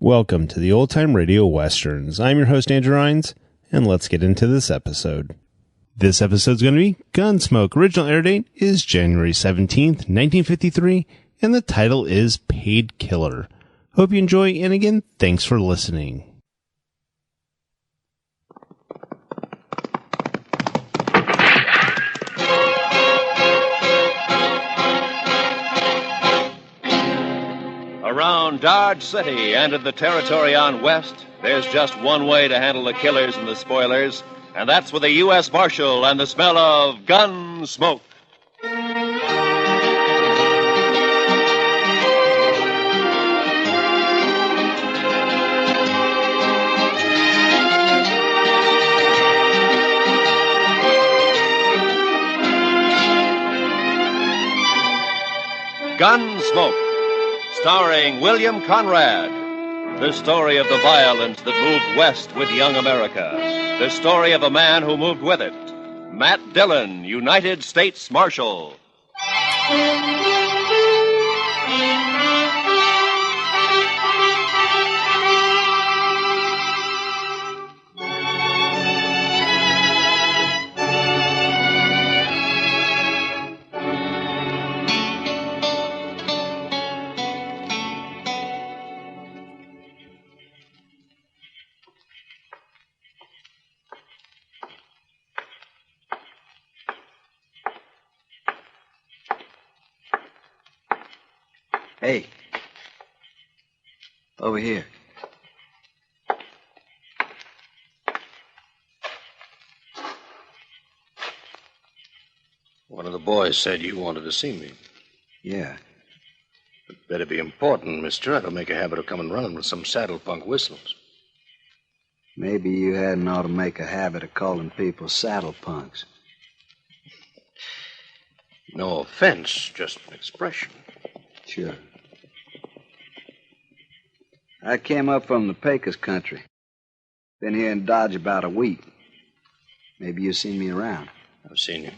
Welcome to the Old Time Radio Westerns. I'm your host, Andrew Rhynes, and let's get into this episode. This episode's going to be Gunsmoke. Original air date is January 17th, 1953, and the title is Paid Killer. Hope you enjoy, and again, thanks for listening. Around Dodge City and in the territory on West, there's just one way to handle the killers and the spoilers, and that's with a U.S. Marshal and the smell of Gunsmoke. Gunsmoke. Starring William Conrad. The story of the violence that moved west with young America. The story of a man who moved with it. Matt Dillon, United States Marshal. Hey. Over here. One of the boys said you wanted to see me. Yeah. It better be important, mister. I don't make a habit of coming running with some saddle punk whistles. Maybe you hadn't ought to make a habit of calling people saddle punks. No offense, just an expression. Sure. I came up from the Pecos country. Been here in Dodge about a week. Maybe you've seen me around. I've seen you.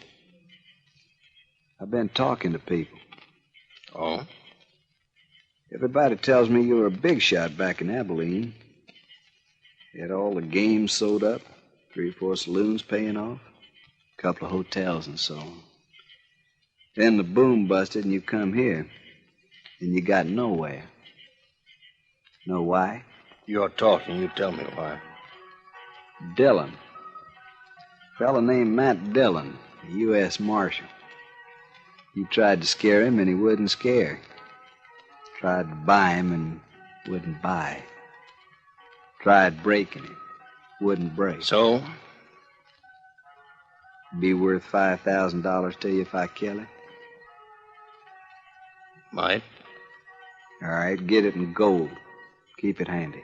I've been talking to people. Oh? Everybody tells me you were a big shot back in Abilene. You had all the games sewed up, 3 or 4 saloons paying off, a couple of hotels and so on. Then the boom busted and you come here, and you got nowhere. Know why? You're talking. You tell me why. Dillon. A fella named Matt Dillon, a U.S. Marshal. You tried to scare him and he wouldn't scare. Tried to buy him and wouldn't buy. Tried breaking him. Wouldn't break. So? Be worth $5,000 to you if I kill him? Might. All right, get it in gold. Keep it handy.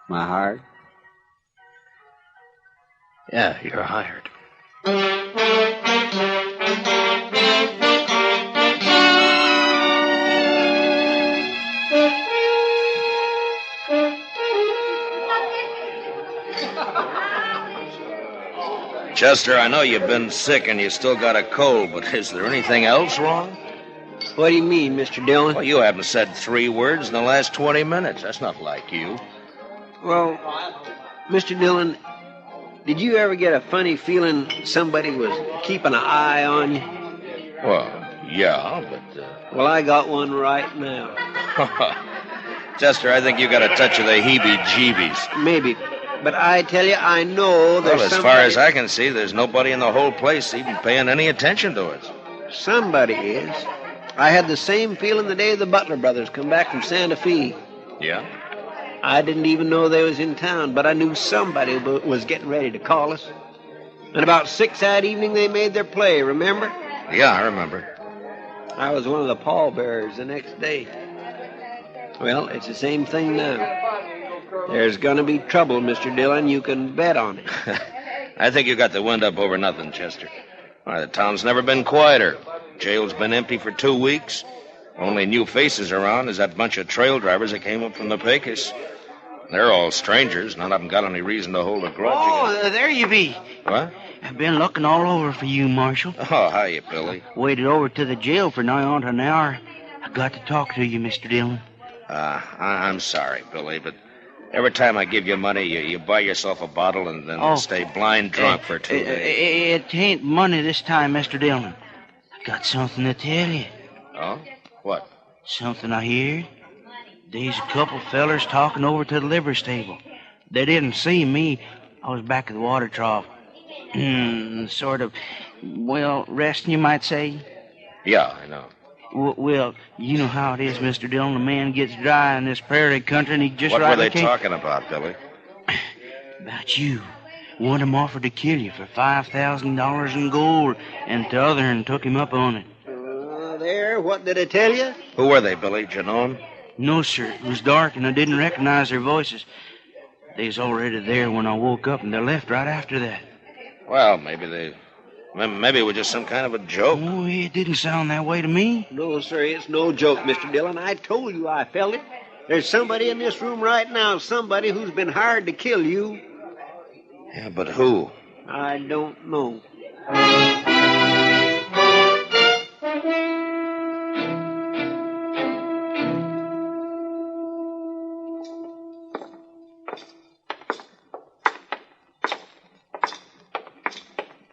My heart? Yeah, you're hired. Chester, I know you've been sick and you still got a cold, but is there anything else wrong? What do you mean, Mr. Dillon? Well, you haven't said 3 words in the last 20 minutes. That's not like you. Well, Mr. Dillon, did you ever get a funny feeling somebody was keeping an eye on you? Well, yeah, but... Well, I got one right now. Chester, I think you got a touch of the heebie-jeebies. Maybe. But I tell you, I know there's Well, as far as I can see, there's nobody in the whole place even paying any attention to us. Somebody is. I had the same feeling the day the Butler brothers come back from Santa Fe. Yeah? I didn't even know they was in town, but I knew somebody was getting ready to call us. And about 6 that evening, they made their play, remember? Yeah, I remember. I was one of the pallbearers the next day. Well, it's the same thing now. There's going to be trouble, Mr. Dillon. You can bet on it. I think you got the wind up over nothing, Chester. Why, the town's never been quieter. Jail's been empty for 2 weeks. Only new faces around is that bunch of trail drivers that came up from the Pecos. They're all strangers. None of them got any reason to hold a grudge against. Oh, there you be. What? I've been looking all over for you, Marshal. Oh, hiya, Billy. Waited over to the jail for nigh on to an hour. I got to talk to you, Mr. Dillion. I'm sorry, Billy, but every time I give you money, you buy yourself a bottle and then stay blind drunk for 2 days. It ain't money this time, Mr. Dillon. I got something to tell you. Oh? What? Something I heard. There's a couple fellers talking over to the livery stable. They didn't see me. I was back at the water trough. Sort of, well, resting, you might say. Yeah, I know. Well, you know how it is, Mr. Dillon. The man gets dry in this prairie country, and he just What right were they can't... talking about, Billy? About you. One of them offered to kill you for $5,000 in gold, and the other and took him up on it. There, what did I tell you? Who were they, Billy? Did you know them? No, sir. It was dark, and I didn't recognize their voices. They was already there when I woke up, and they left right after that. Well, maybe it was just some kind of a joke. Oh, it didn't sound that way to me. No, sir, it's no joke, Mr. Dillon. I told you I felt it. There's somebody in this room right now, somebody who's been hired to kill you. Yeah, but who? I don't know.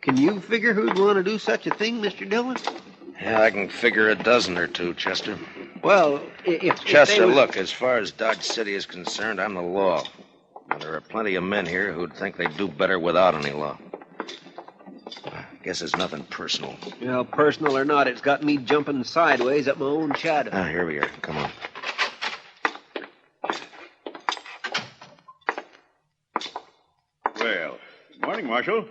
Can you figure who'd want to do such a thing, Mr. Dillon? Yeah, I can figure a dozen or two, Chester. Well, if Chester, look, as far as Dodge City is concerned, I'm the law. And there are plenty of men here who'd think they'd do better without any law. I guess it's nothing personal. Well, personal or not, it's got me jumping sideways at my own shadow. Here we are. Come on. Well, good morning, Marshal.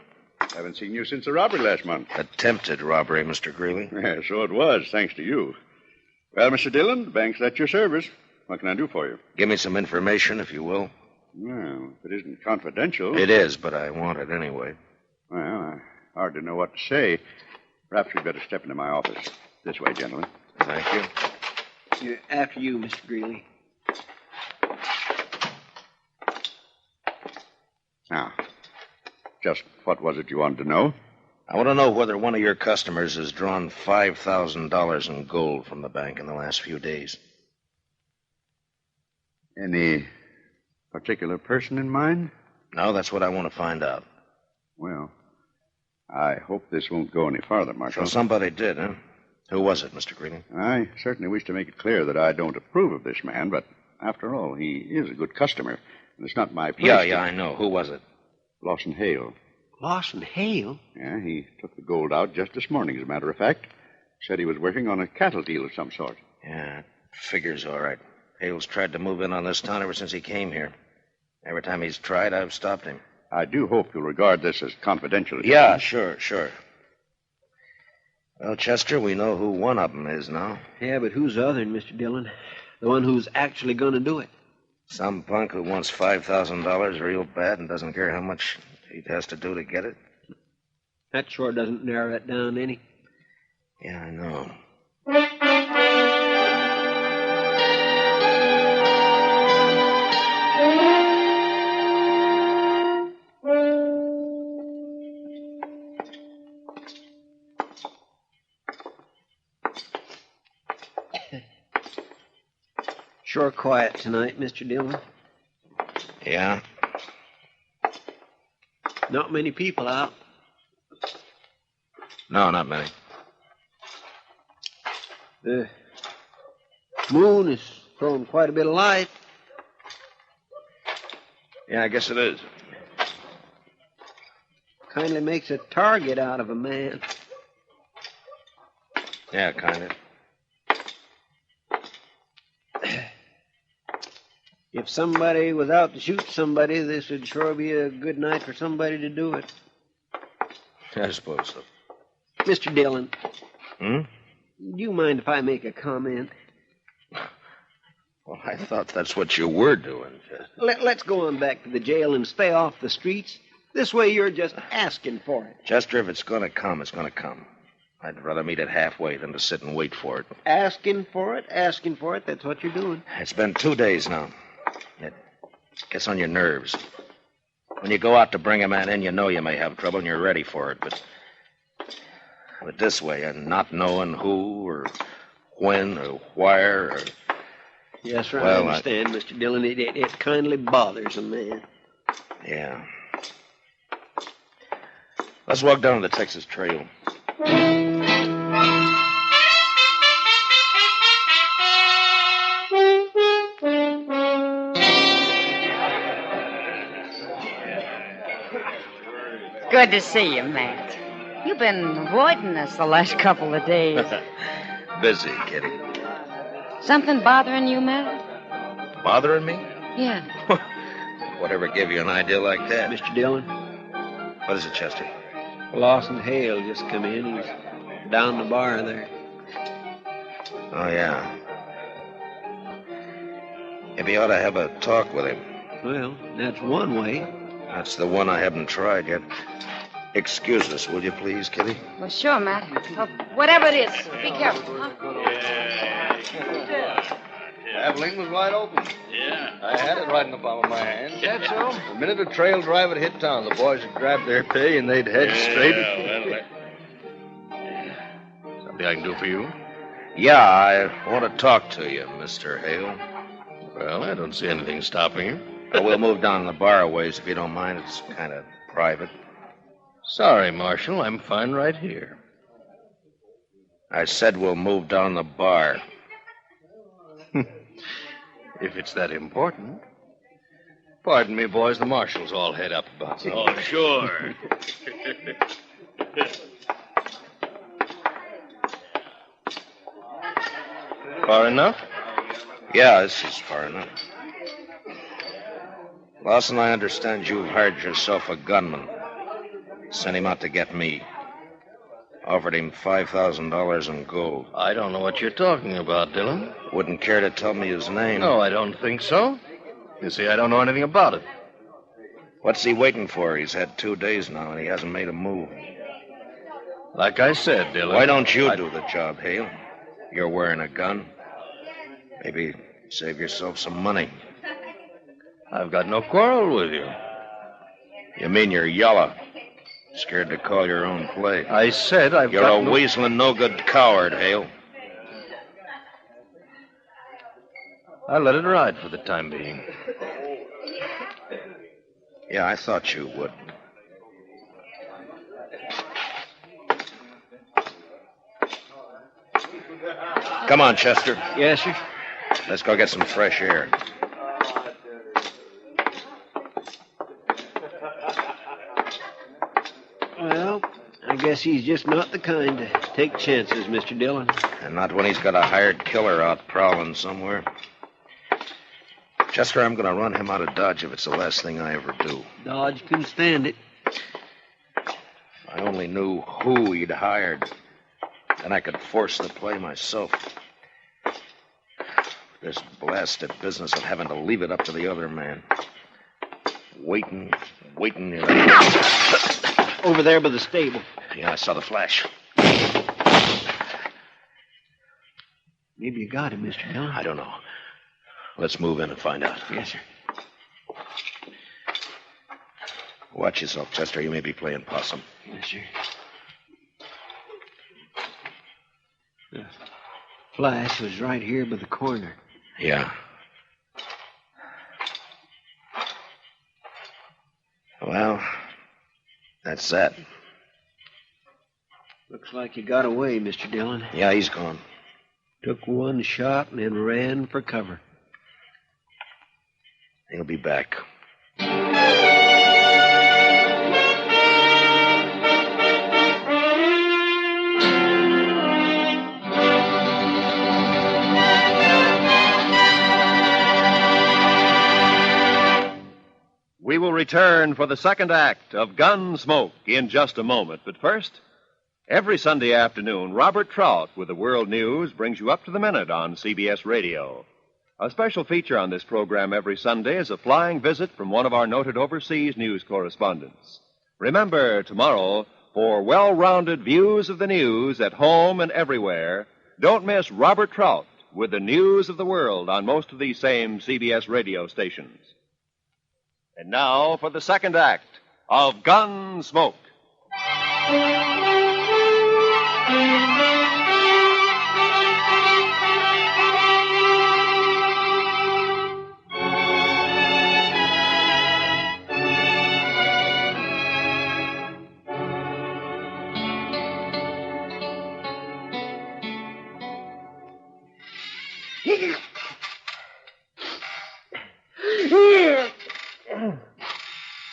Haven't seen you since the robbery last month. Attempted robbery, Mr. Greeley. Yeah, so it was, thanks to you. Well, Mr. Dillon, the bank's at your service. What can I do for you? Give me some information, if you will. Well, if it isn't confidential... It is, but I want it anyway. Well, I hardly know what to say. Perhaps you'd better step into my office. This way, gentlemen. Thank you. After you, Mr. Greeley. Now, just what was it you wanted to know? I want to know whether one of your customers has drawn $5,000 in gold from the bank in the last few days. Any particular person in mind? No, that's what I want to find out. Well, I hope this won't go any farther, Marshal. So somebody did, huh? Who was it, Mr. Greeley? I certainly wish to make it clear that I don't approve of this man, but after all, he is a good customer, and it's not my place Yeah, I know. Who was it? Lawson Hale. Lawson Hale? Yeah, he took the gold out just this morning, as a matter of fact. Said he was working on a cattle deal of some sort. Yeah, figures all right. Hale's tried to move in on this town ever since he came here. Every time he's tried, I've stopped him. I do hope you'll regard this as confidential. Yeah, sure. Well, Chester, we know who one of them is now. Yeah, but who's the other, Mr. Dillon? The one who's actually going to do it. Some punk who wants $5,000 real bad and doesn't care how much he has to do to get it. That sure doesn't narrow it down any. Yeah, I know. Sure quiet tonight, Mr. Dillion. Yeah? Not many people out. No, not many. The moon is throwing quite a bit of light. Yeah, I guess it is. Kindly makes a target out of a man. Yeah, kind of. If somebody was out to shoot somebody, this would sure be a good night for somebody to do it. I suppose so. Mr. Dillon. Hmm? Do you mind if I make a comment? Well, I thought that's what you were doing, Chester. Let's go on back to the jail and stay off the streets. This way you're just asking for it. Chester, if it's going to come, it's going to come. I'd rather meet it halfway than to sit and wait for it. Asking for it, that's what you're doing. It's been 2 days now. It gets on your nerves. When you go out to bring a man in, you know you may have trouble and you're ready for it. But this way, and not knowing who or when or where or... Yes, sir. Well, I understand, Mr. Dillon. It kindly bothers a man. Yeah. Let's walk down the Texas Trail. Good to see you, Matt. You've been avoiding us the last couple of days. Busy, Kitty. Something bothering you, Matt? Bothering me? Yeah. Whatever gave you an idea like that? Mr. Dillon, What is it, Chester? Lawson Hale just come in. He's down the bar there. Oh, yeah. Maybe you ought to have a talk with him. Well, that's one way. That's the one I haven't tried yet. Excuse us, will you please, Kitty? Well, sure, Matt. Whatever it is, be careful, huh? Abilene was wide open. Yeah. I had it right in the palm of my hand. That's so? The minute a trail driver hit town, the boys would grab their pay and they'd head straight. Something I can do for you? Yeah, I want to talk to you, Mr. Hale. Well, I don't see anything stopping you. Well, we'll move down the bar a ways if you don't mind. It's kind of private. Sorry, Marshal. I'm fine right here. I said we'll move down the bar. If it's that important. Pardon me, boys. The Marshal's all head up about it. Oh, sure. Far enough? Yeah, this is far enough. Lawson, I understand you've hired yourself a gunman. Sent him out to get me. Offered him $5,000 in gold. I don't know what you're talking about, Dillon. Wouldn't care to tell me his name. No, I don't think so. You see, I don't know anything about it. What's he waiting for? He's had 2 days now, and he hasn't made a move. Like I said, Dillon. Why don't you do the job, Hale? You're wearing a gun. Maybe save yourself some money. I've got no quarrel with you. You mean you're yellow? Scared to call your own play. I said I've You're got a weaseling, no-good coward, Hale. I'll let it ride for the time being. Yeah, I thought you would. Come on, Chester. Yes, sir. Let's go get some fresh air. Well, I guess he's just not the kind to take chances, Mr. Dillon. And not when he's got a hired killer out prowling somewhere. Chester, I'm going to run him out of Dodge if it's the last thing I ever do. Dodge can stand it. If I only knew who he'd hired, then I could force the play myself. This blasted business of having to leave it up to the other man. Waiting. Over there by the stable. Yeah, I saw the flash. Maybe you got him, Mr. Dillon. I don't know. Let's move in and find out. Yes, sir. Watch yourself, Chester. You may be playing possum. Yes, sir. The flash was right here by the corner. Yeah. Well, that's that. Looks like you got away, Mr. Dillon. Yeah, he's gone. Took one shot and then ran for cover. He'll be back. We will return for the second act of Gunsmoke in just a moment. But first, every Sunday afternoon, Robert Trout with the World News brings you up to the minute on CBS Radio. A special feature on this program every Sunday is a flying visit from one of our noted overseas news correspondents. Remember, tomorrow, for well-rounded views of the news at home and everywhere, don't miss Robert Trout with the news of the world on most of these same CBS radio stations. And now for the second act of Gunsmoke.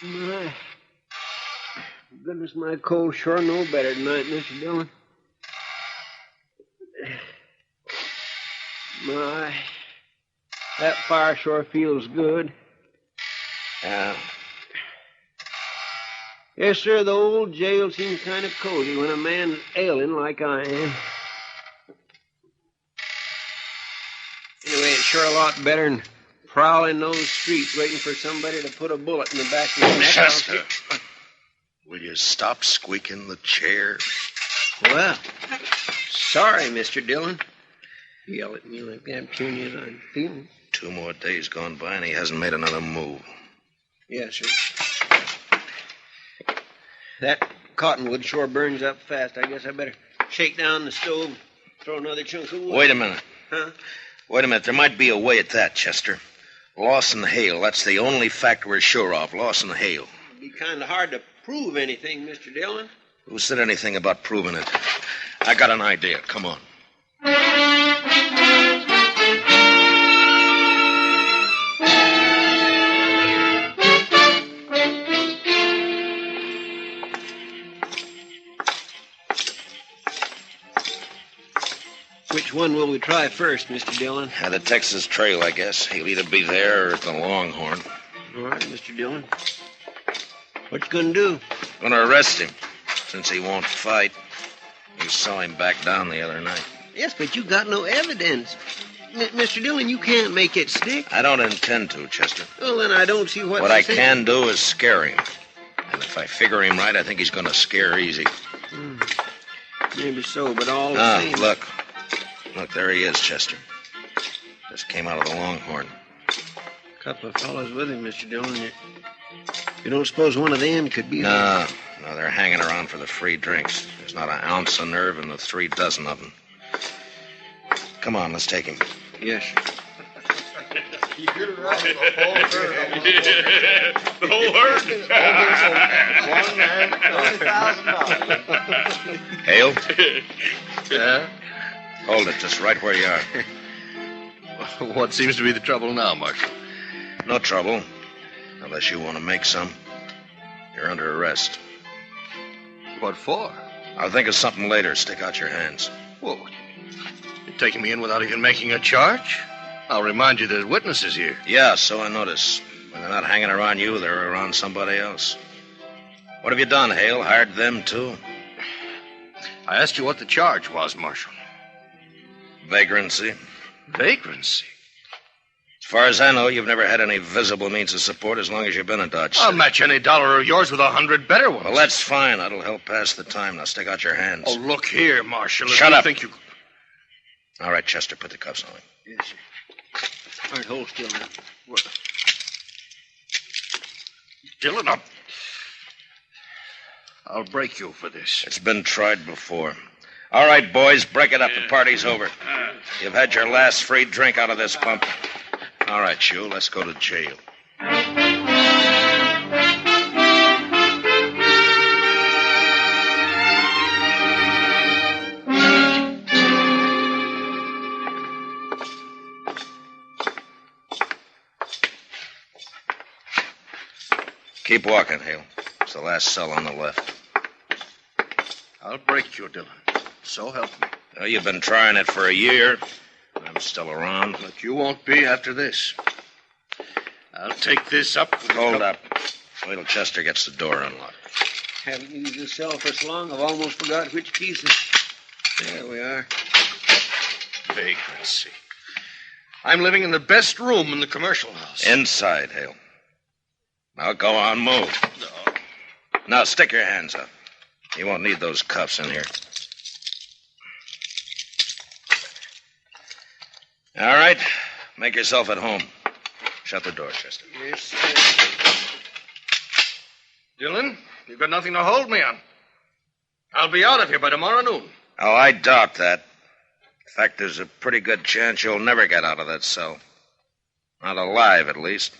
My goodness, my cold sure no better tonight, Mr. Dillon. My, that fire sure feels good. Yeah. Yes, sir, the old jail seems kind of cozy when a man's ailing like I am. Anyway, it's sure a lot better than prowling those streets waiting for somebody to put a bullet in the back of your neck. Chester, will you stop squeaking the chair? Well, sorry, Mr. Dillon. Yell at me like that, puny as I'm feeling. 2 more days gone by and he hasn't made another move. Yes, sir. That cottonwood sure burns up fast. I guess I better shake down the stove, throw another chunk of wood. Wait a minute. Huh? Wait a minute. There might be a way at that, Chester. Loss and hail. That's the only fact we're sure of. Loss and hail. It'd be kind of hard to prove anything, Mr. Dillon. Who said anything about proving it? I got an idea. Come on. Which one will we try first, Mr. Dillon? The Texas Trail, I guess. He'll either be there or at the Longhorn. All right, Mr. Dillon. What you gonna do? Gonna arrest him, since he won't fight. You saw him back down the other night. Yes, but you got no evidence. Mr. Dillon, you can't make it stick. I don't intend to, Chester. Well, then I don't see what I you're saying. can do is scare him. And if I figure him right, I think he's gonna scare easy. Maybe so, but all the same... Look. Look, there he is, Chester. Just came out of the Longhorn. A couple of fellows with him, Mr. Dillon. You don't suppose one of them could be... No, they're hanging around for the free drinks. There's not an ounce of nerve in the 3 dozen of them. Come on, let's take him. Yes. You're right. The whole herd. $1,000. Hale? Yeah? Hold it just right where you are. What seems to be the trouble now, Marshal? No trouble. Unless you want to make some. You're under arrest. What for? I'll think of something later. Stick out your hands. Whoa. You're taking me in without even making a charge? I'll remind you there's witnesses here. Yeah, so I notice. When they're not hanging around you, they're around somebody else. What have you done, Hale? Hired them, too? I asked you what the charge was, Marshal. Vagrancy. Vagrancy? As far as I know, you've never had any visible means of support as long as you've been in Dodge City. I'll match any dollar of yours with 100 better ones. Well, that's fine. That'll help pass the time. Now, stick out your hands. Oh, look here, Marshal. Shut up. Think you... All right, Chester, put the cuffs on him. Yes, sir. All right, hold still now. Dillon, I'll break you for this. It's been tried before. All right, boys, break it up. The party's over. You've had your last free drink out of this pump. All right, Shu, let's go to jail. Keep walking, Hale. It's the last cell on the left. I'll break you, Dillon. So help me. Well, you've been trying it for a year. I'm still around. But you won't be after this. I'll take this up. Hold up. Wait till Chester gets the door unlocked. Haven't used this cell for so long, I've almost forgot which pieces. There we are. Vagrancy. I'm living in the best room in the commercial house. Inside, Hale. Now go on, move. No. Now stick your hands up. You won't need those cuffs in here. All right. Make yourself at home. Shut the door, Chester. Yes, sir. Dillon, you've got nothing to hold me on. I'll be out of here by tomorrow noon. Oh, I doubt that. In fact, there's a pretty good chance you'll never get out of that cell. Not alive, at least.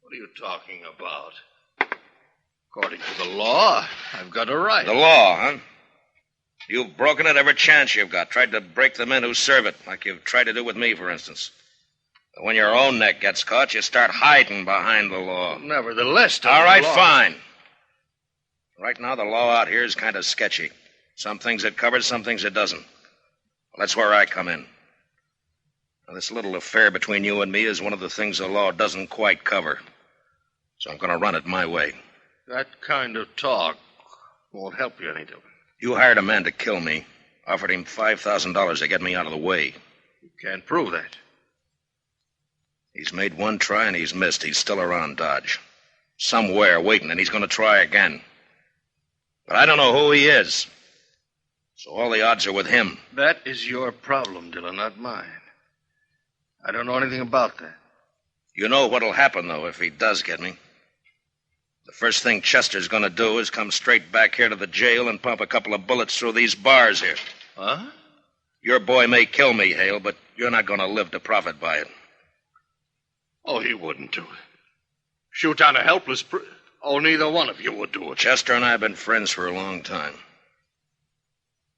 What are you talking about? According to the law, I've got a right. The law, huh? You've broken it every chance you've got. Tried to break the men who serve it, like you've tried to do with me, for instance. But when your own neck gets caught, you start hiding behind the law. Nevertheless, all right, fine. Right now, the law out here is kind of sketchy. Some things it covers, some things it doesn't. Well, that's where I come in. Now, this little affair between you and me is one of the things the law doesn't quite cover. So I'm going to run it my way. That kind of talk won't help you any, Dillion. You hired a man to kill me, offered him $5,000 to get me out of the way. You can't prove that. He's made one try and he's missed. He's still around Dodge. Somewhere waiting, and he's going to try again. But I don't know who he is. So all the odds are with him. That is your problem, Dillion, not mine. I don't know anything about that. You know what'll happen, though, if he does get me. The first thing Chester's going to do is come straight back here to the jail and pump a couple of bullets through these bars here. Huh? Your boy may kill me, Hale, but you're not going to live to profit by it. Oh, he wouldn't do it. Shoot down a helpless... Oh, neither one of you would do it. Chester and I have been friends for a long time.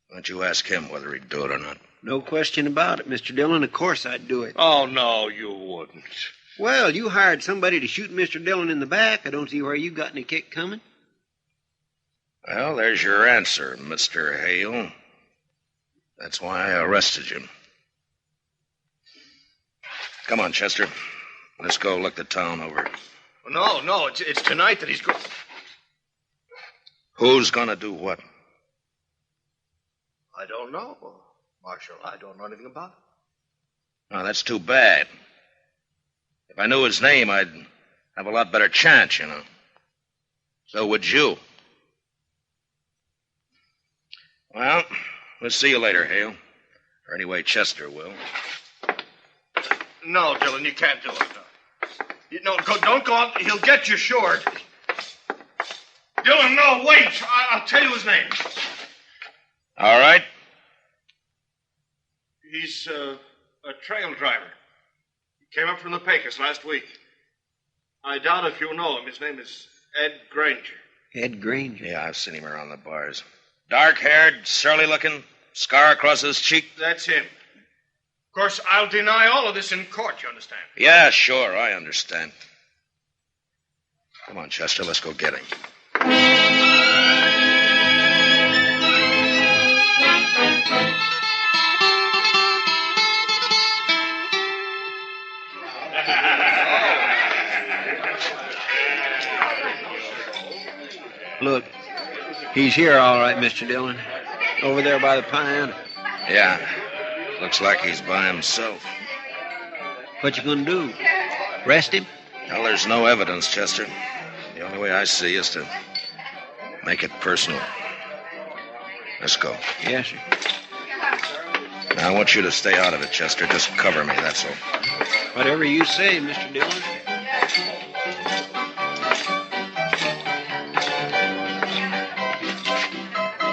Why don't you ask him whether he'd do it or not? No question about it, Mr. Dillon. Of course I'd do it. Oh, no, you wouldn't. Well, you hired somebody to shoot Mr. Dillon in the back. I don't see where you got any kick coming. Well, there's your answer, Mr. Hale. That's why I arrested you. Come on, Chester. Let's go look the town over. No, it's tonight that he's going... Who's going to do what? I don't know, Marshal. I don't know anything about it. Oh, that's too bad. If I knew his name, I'd have a lot better chance, you know. So would you. Well, we'll see you later, Hale. Or anyway, Chester will. No, Dillion, you can't do it. Don't go out. He'll get you short. Dillion, no, wait. I'll tell you his name. All right. He's a trail driver. He came up from the Pecos last week. I doubt if you know him. His name is Ed Granger. Ed Granger? Yeah, I've seen him around the bars. Dark-haired, surly-looking, scar across his cheek. That's him. Of course, I'll deny all of this in court, you understand? Yeah, sure, I understand. Come on, Chester, let's go get him. Look, he's here all right, Mr. Dillon. Over there by the pine. Yeah, looks like he's by himself. What you gonna do? Arrest him? Well, there's no evidence, Chester. The only way I see is to make it personal. Let's go. Yes, sir. Now, I want you to stay out of it, Chester. Just cover me, that's all. Whatever you say, Mr. Dillon.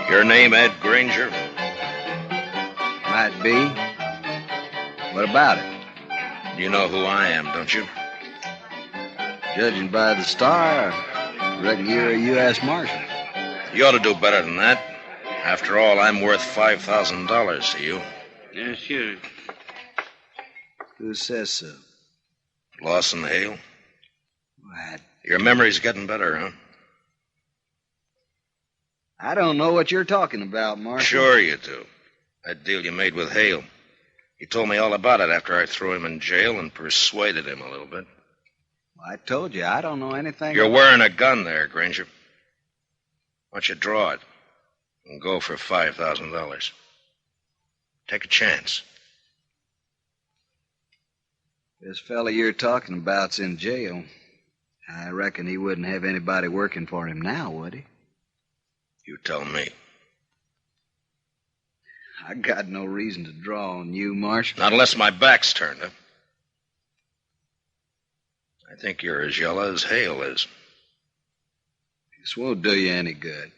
Your name, Ed Granger? Might be. What about it? You know who I am, don't you? Judging by the star, I reckon you're a U.S. Marshal. You ought to do better than that. After all, I'm worth $5,000 to you. Yes, sure. Who says so? Lawson Hale. What? Your memory's getting better, huh? I don't know what you're talking about, Marshal. Sure you do. That deal you made with Hale. He told me all about it after I threw him in jail and persuaded him a little bit. I told you, I don't know anything. You're wearing a gun there, Granger. Why don't you draw it and go for $5,000? Take a chance. This fella you're talking about's in jail. I reckon he wouldn't have anybody working for him now, would he? You tell me. I got no reason to draw on you, Marshal. Not unless my back's turned, huh? I think you're as yellow as Hale is. This won't do you any good.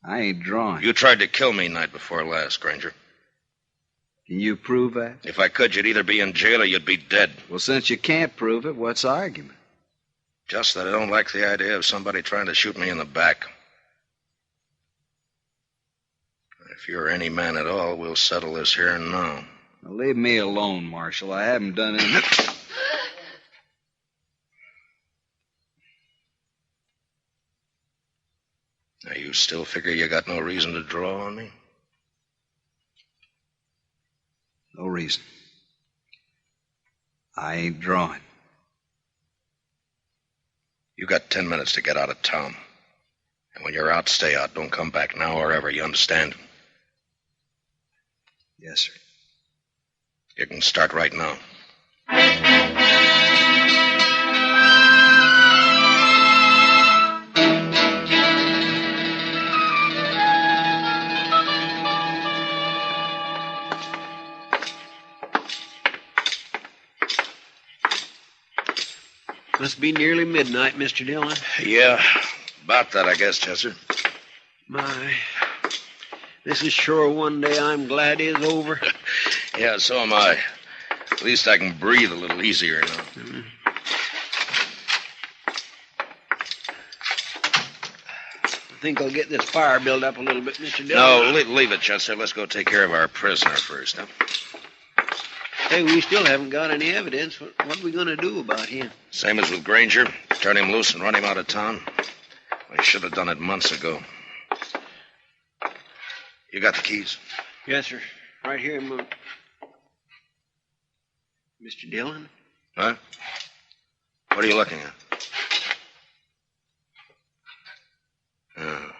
I ain't drawing. You tried to kill me night before last, Granger. Can you prove that? If I could, you'd either be in jail or you'd be dead. Well, since you can't prove it, what's the argument? Just that I don't like the idea of somebody trying to shoot me in the back. If you're any man at all, we'll settle this here and now. Now, leave me alone, Marshal. I haven't done anything. Now, you still figure you got no reason to draw on me? No reason. I ain't drawing. You got 10 minutes to get out of town. And when you're out, stay out. Don't come back now or ever, you understand? Yes, sir. You can start right now. Must be nearly midnight, Mr. Dillon. Yeah, about that, I guess, Chester. My, this is sure one day I'm glad is over. Yeah, so am I. At least I can breathe a little easier now. I think I'll get this fire built up a little bit, Mr. Dillon. No, leave it, Chester. Let's go take care of our prisoner first, huh? Hey, we still haven't got any evidence. What are we going to do about him? Same as with Granger. Turn him loose and run him out of town. We should have done it months ago. You got the keys? Yes, sir. Right here, Mr. Dillon? Huh? What are you looking at? Oh.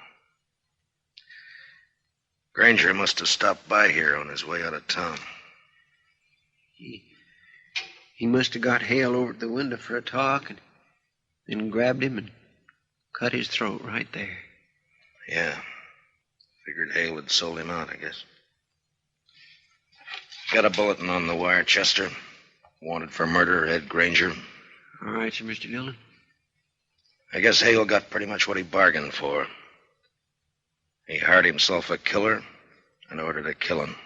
Granger must have stopped by here on his way out of town. He must have got Hale over at the window for a talk and then grabbed him and cut his throat right there. Yeah. Figured Hale had sold him out, I guess. Got a bulletin on the wire, Chester. Wanted for murder, Ed Granger. All right, sir, Mr. Dillon. I guess Hale got pretty much what he bargained for. He hired himself a killer in order to kill him.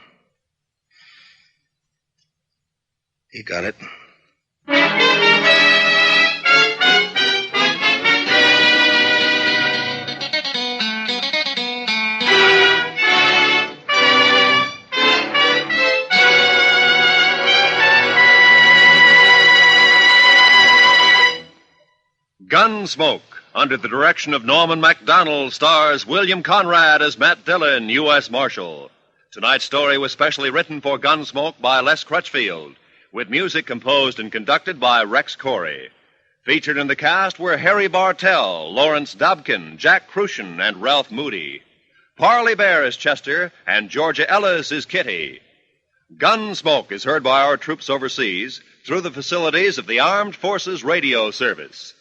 He got it. Gunsmoke, under the direction of Norman Macdonnell, stars William Conrad as Matt Dillon, U.S. Marshal. Tonight's story was specially written for Gunsmoke by Les Crutchfield, with music composed and conducted by Rex Koury. Featured in the cast were Harry Bartell, Lawrence Dobkin, Jack Kruschen, and Ralph Moody. Parley Baer is Chester, and Georgia Ellis is Kitty. Gunsmoke is heard by our troops overseas through the facilities of the Armed Forces Radio Service.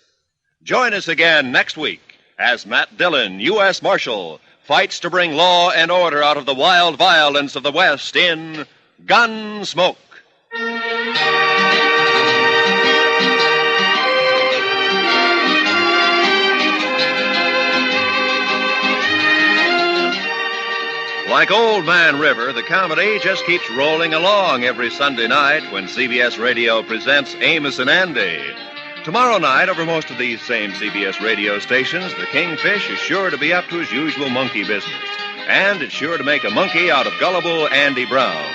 Join us again next week as Matt Dillon, U.S. Marshal, fights to bring law and order out of the wild violence of the West in Gunsmoke. Like Old Man River, the comedy just keeps rolling along every Sunday night when CBS Radio presents Amos and Andy. Tomorrow night, over most of these same CBS radio stations, the Kingfish is sure to be up to his usual monkey business. And it's sure to make a monkey out of gullible Andy Brown.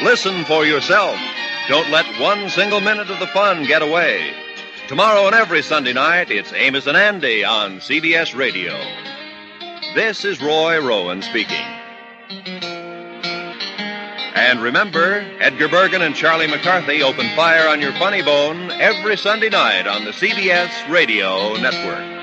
Listen for yourself. Don't let one single minute of the fun get away. Tomorrow and every Sunday night, it's Amos and Andy on CBS Radio. This is Roy Rowan speaking. And remember, Edgar Bergen and Charlie McCarthy open fire on your funny bone every Sunday night on the CBS Radio Network.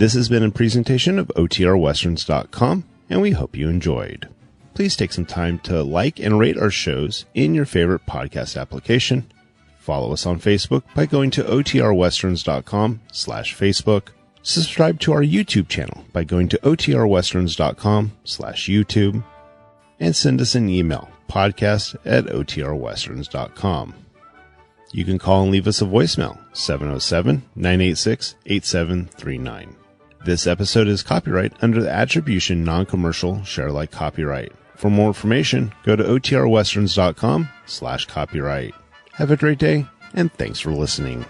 This has been a presentation of OTRWesterns.com, and we hope you enjoyed. Please take some time to like and rate our shows in your favorite podcast application. Follow us on Facebook by going to OTRWesterns.com/Facebook. Subscribe to our YouTube channel by going to OTRWesterns.com/YouTube. And send us an email, podcast@OTRWesterns.com. You can call and leave us a voicemail, 707-986-8739. This episode is copyright under the Attribution Non-Commercial Share Alike Copyright. For more information, go to OTRWesterns.com/copyright. Have a great day, and thanks for listening.